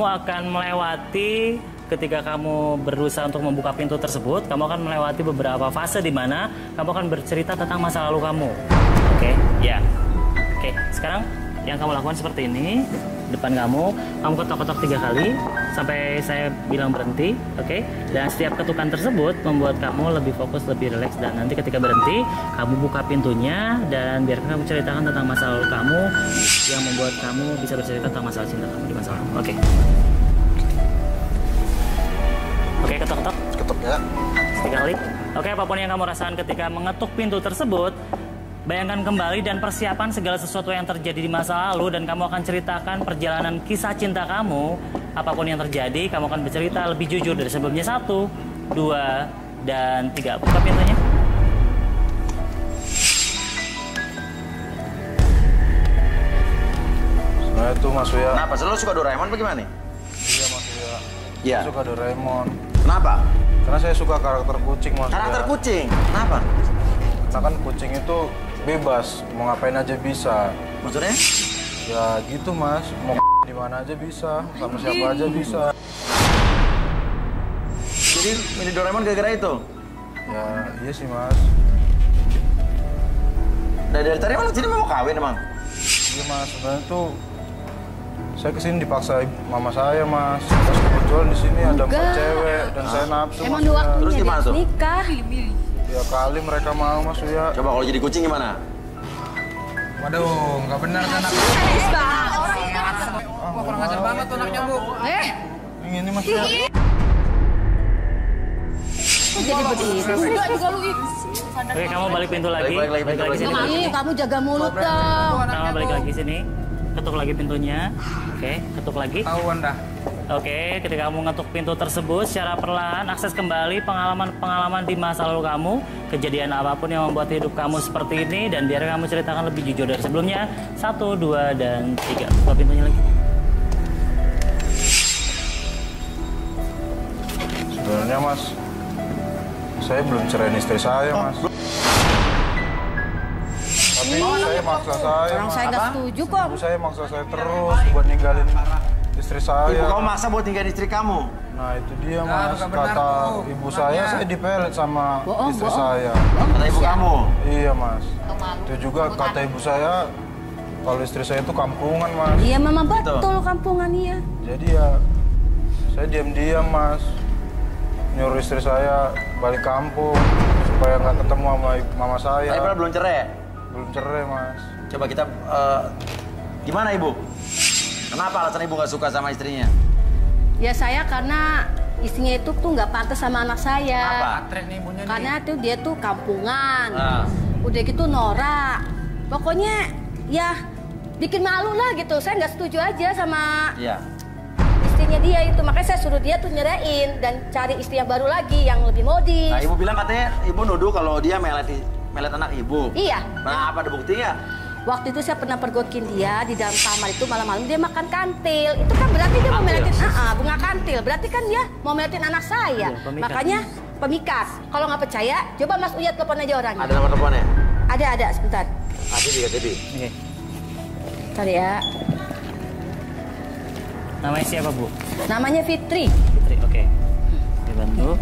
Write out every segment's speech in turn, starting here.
kamu akan melewati ketika kamu berusaha untuk membuka pintu tersebut, kamu akan melewati beberapa fase di mana kamu akan bercerita tentang masa lalu kamu. Oke, ya. Oke, sekarang yang kamu lakukan seperti ini. Depan kamu ketok-ketok 3 kali sampai saya bilang berhenti, oke? Dan setiap ketukan tersebut membuat kamu lebih fokus, lebih rileks, dan nanti ketika berhenti, kamu buka pintunya dan biarkan kamu ceritakan tentang masa lalu kamu yang membuat kamu bisa bercerita tentang masalah cinta kamu di masa lalu. Oke. Oke, ketok-ketok. Ketok ya. 3 kali. Oke, apapun yang kamu rasakan ketika mengetuk pintu tersebut, bayangkan kembali dan persiapan segala sesuatu yang terjadi di masa lalu dan kamu akan ceritakan perjalanan kisah cinta kamu. Apapun yang terjadi, kamu akan bercerita lebih jujur dari sebelumnya. 1, 2, dan 3. Buka pintunya. Nah itu Mas Uya. Kenapa? Selalu suka Doraemon bagaimana nih? Iya Mas Uya. Iya. Saya suka Doraemon. Kenapa? Karena saya suka karakter kucing Mas Uya. Karakter kucing? Kenapa? Karena kan kucing itu bebas, mau ngapain aja bisa. Maksudnya? Ya gitu Mas, mau di mana aja bisa, sama siapa aja bisa. Jadi milih Doraemon gara-gara itu? Ya iya sih Mas. Dari tadi malah sini mau kawin emang? Iya Mas, sebenarnya tuh saya kesini dipaksa mama saya Mas. Terus kebetulan di sini ada 4 cewek dan saya nafsu. Emang Mas udah Uya. Terus waktunya gimana dia tuh? nikah. Ya kali mereka mau Mas Uya. Coba kalau jadi kucing gimana? Waduh, nggak benar kan anak. Wah, kurang ajar banget tuh anaknya, Bu. Ini Mas Uya. Kok jadi begitu? Enggak juga lu ih. Oke, kamu balik pintu lagi. Balik lagi sini. Ih, kamu jaga mulut dong. Kamu balik lagi sini. Ketuk lagi pintunya. Oke, ketuk lagi. Tahuan dah. Oke, ketika kamu ngetuk pintu tersebut secara perlahan, akses kembali pengalaman-pengalaman di masa lalu kamu, kejadian apapun yang membuat hidup kamu seperti ini, dan biar kamu ceritakan lebih jujur dari sebelumnya. 1, 2, dan 3. Buka pintunya lagi. Sebenarnya Mas, saya belum ceraiin istri saya Mas. Tapi saya maksa saya Orang Mas. saya nggak setuju kok. Ibu saya maksa saya terus buat ninggalin istri saya. Ibu kamu maksa buat tinggalin istri kamu? Nah itu dia Nah, Mas, bukan benar kata tuh. ibu saya dipelet sama istri saya. Kata ibu kamu? Iya Mas. Itu juga kata ibu saya, kalau istri saya itu kampungan Mas. Iya memang betul kampungan iya. Jadi ya, saya diam-diam Mas. Nyuruh istri saya balik kampung, supaya nggak ketemu sama mama saya. Tapi padahal belum cerai? Belum cerai Mas. Coba kita, gimana ibu? Kenapa alasan ibu nggak suka sama istrinya? Ya saya karena istrinya itu tuh nggak pantas sama anak saya. Kenapa? Tren nih ibunya nih. Karena tuh dia tuh kampungan. Ah. Udah gitu norak. Pokoknya ya bikin malu lah gitu. Saya nggak setuju aja sama Iya. istrinya dia itu. Makanya saya suruh dia tuh nyerain dan cari istri yang baru lagi yang lebih modis. Nah ibu bilang katanya ibu nuduh kalau dia melet anak ibu. Iya. Nah apa ada buktinya? Waktu itu saya pernah pergokin dia di dalam kamar itu malam-malam dia makan kantil. Itu kan berarti dia mau Kantil? meletin bunga kantil. Berarti kan dia mau meletin anak saya. Iya, pemikat. Makanya pemikat. Kalau nggak percaya, coba Mas Uya telepon aja orangnya. Ada nomor teleponnya? Ada sebentar. Kasih. Oke. Bentar ya. Namanya siapa, Bu? Namanya Fitri. Fitri, oke. Dibantu.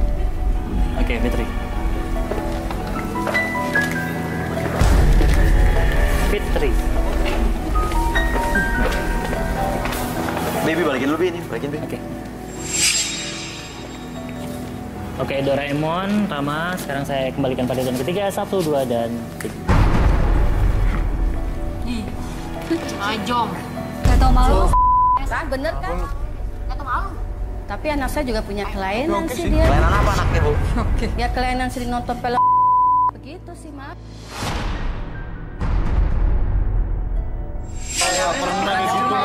Oke, Fitri. Fitri. Baby balikin dulu Bi ini, balikin Bi. Oke. Oke, Doraemon, Rama, sekarang saya kembalikan pada zona ketiga. 1, 2, dan 3. Ajong. Gak tau malu. Kan bener kan? Gak tau malu. Tapi anak saya juga punya kelainan sih dia. Kelainan apa anaknya Bu? Ya kelainan sering nonton film begitu sih, Mak. Pernah di situ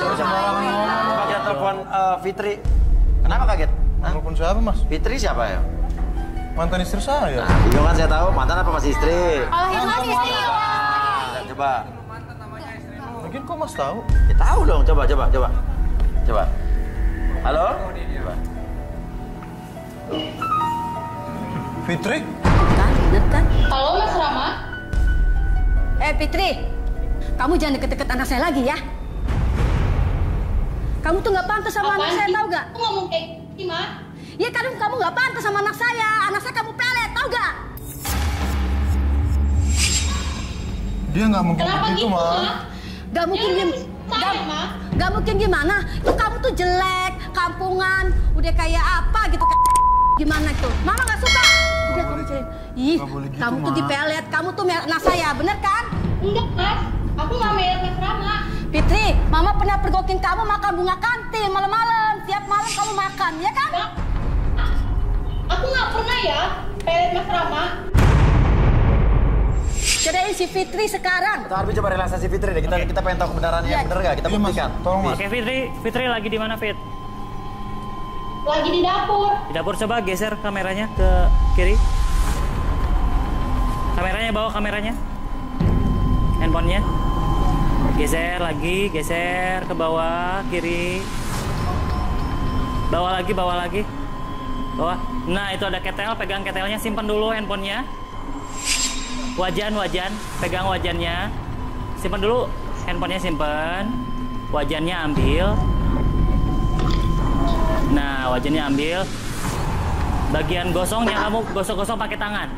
Coba kita telepon Fitri. Kenapa kaget? Hah? Telepon siapa Mas? Fitri siapa ya? Mantan istri saya. Nah, bingung kan saya tahu mantan apa masih istri? Kalau itu kan istri lo. Nah, coba. Mungkin kok Mas tahu? Ya tahu dong, coba. Halo? Coba. Fitri? Kan, bener kan? Halo Mas Rama. Fitri, kamu jangan deket-deket anak saya lagi ya. Kamu tuh nggak pantas sama anak saya, tahu gak? Kamu ngomong kayak gini, Ma? Ya kan kamu nggak pantas sama anak saya. Anak saya kamu pelet, tahu gak? Dia nggak mungkin Kenapa begitu, gitu, Ma. Ma? Gak mungkin Saya, Ma. Gak mungkin gimana? Itu kamu tuh jelek, kampungan, udah kayak apa gitu, gimana itu? Mama nggak suka. Udah kamu cari. Ih, nggak boleh gitu, kamu tuh Ma. dipelet, kamu tuh anak saya, bener kan? Enggak, Mas. Aku nggak melet Mas Rama. Fitri, Mama pernah pergokin kamu makan bunga kantin malam-malam. Tiap malam kamu makan, ya kan? Enggak. Aku nggak pernah ya pelet Mas Rama. Ceraiin si Fitri sekarang. Kita Arbi coba relaksasi Fitri deh. Kita pengen tahu kebenarannya Iya. yang bener gak? Kita Iya, Mas. buktikan. Tolong, Mas. Oke, Fitri lagi di mana, Fit? Lagi di dapur. Di dapur, coba geser kameranya ke kiri. Kameranya bawa kameranya. Handphonenya. Geser lagi, geser ke bawah, kiri. Bawa lagi. Bawah. Nah, itu ada ketel, pegang ketelnya, simpan dulu handphonenya. Wajan, pegang wajannya. Simpan dulu, handphonenya simpan. Wajannya ambil. Nah, wajannya ambil. Bagian gosongnya kamu gosok-gosok pakai tangan.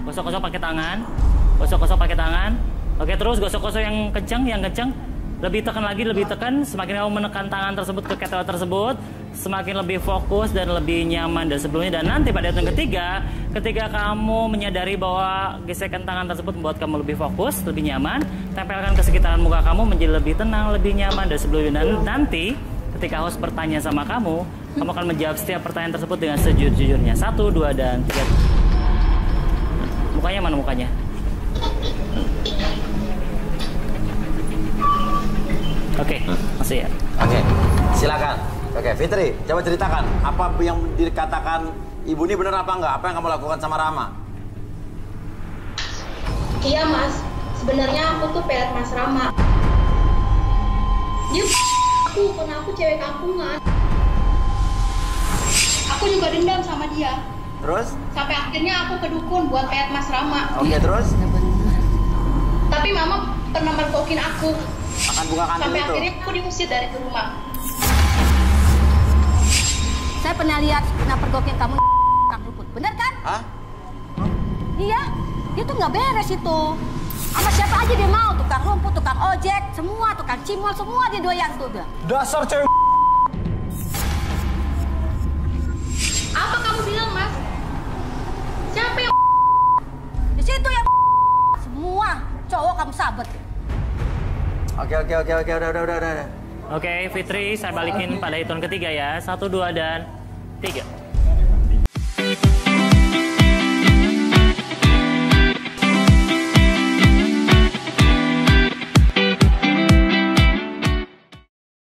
Gosok-gosok pakai tangan. Oke, terus gosok-gosok yang kencang. Lebih tekan. Semakin kamu menekan tangan tersebut ke ketel tersebut, semakin lebih fokus dan lebih nyaman dari sebelumnya. Dan nanti pada hitungan ketiga, ketika kamu menyadari bahwa gesekan tangan tersebut membuat kamu lebih fokus, lebih nyaman, tempelkan ke sekitaran muka kamu menjadi lebih tenang, lebih nyaman dari sebelumnya. Dan nanti ketika host bertanya sama kamu akan menjawab setiap pertanyaan tersebut dengan sejujurnya. 1, 2, dan 3. Mukanya mana mukanya? Oke, masih ya. Oke, silakan. Oke, Fitri, coba ceritakan apa yang dikatakan ibu ini benar apa enggak? Apa yang kamu lakukan sama Rama? Iya, Mas. Sebenarnya aku tuh pelet Mas Rama. Dia aku karena aku cewek kampungan. Aku juga dendam sama dia. Terus? Sampai akhirnya aku ke dukun buat pelet Mas Rama. Oke, terus? Tapi Mama pernah mergokin aku. Makan bunga kantin Sampai itu. akhirnya aku diusir dari rumah. Saya pernah lihat, pernah pergokin kamu Kang Ruput, bener kan? Hah? Iya, dia tuh nggak beres itu. Sama siapa aja dia mau, tukang rumput, tukang ojek, semua, tukang cimol, semua dia doyan tuh udah. Dasar cewek. Apa kamu bilang, Mas? Siapa yang Di situ yang semua cowok kamu sabet. Oke, udah. Oke, Fitri, saya balikin pada hitungan ketiga ya. 1, 2, dan 3.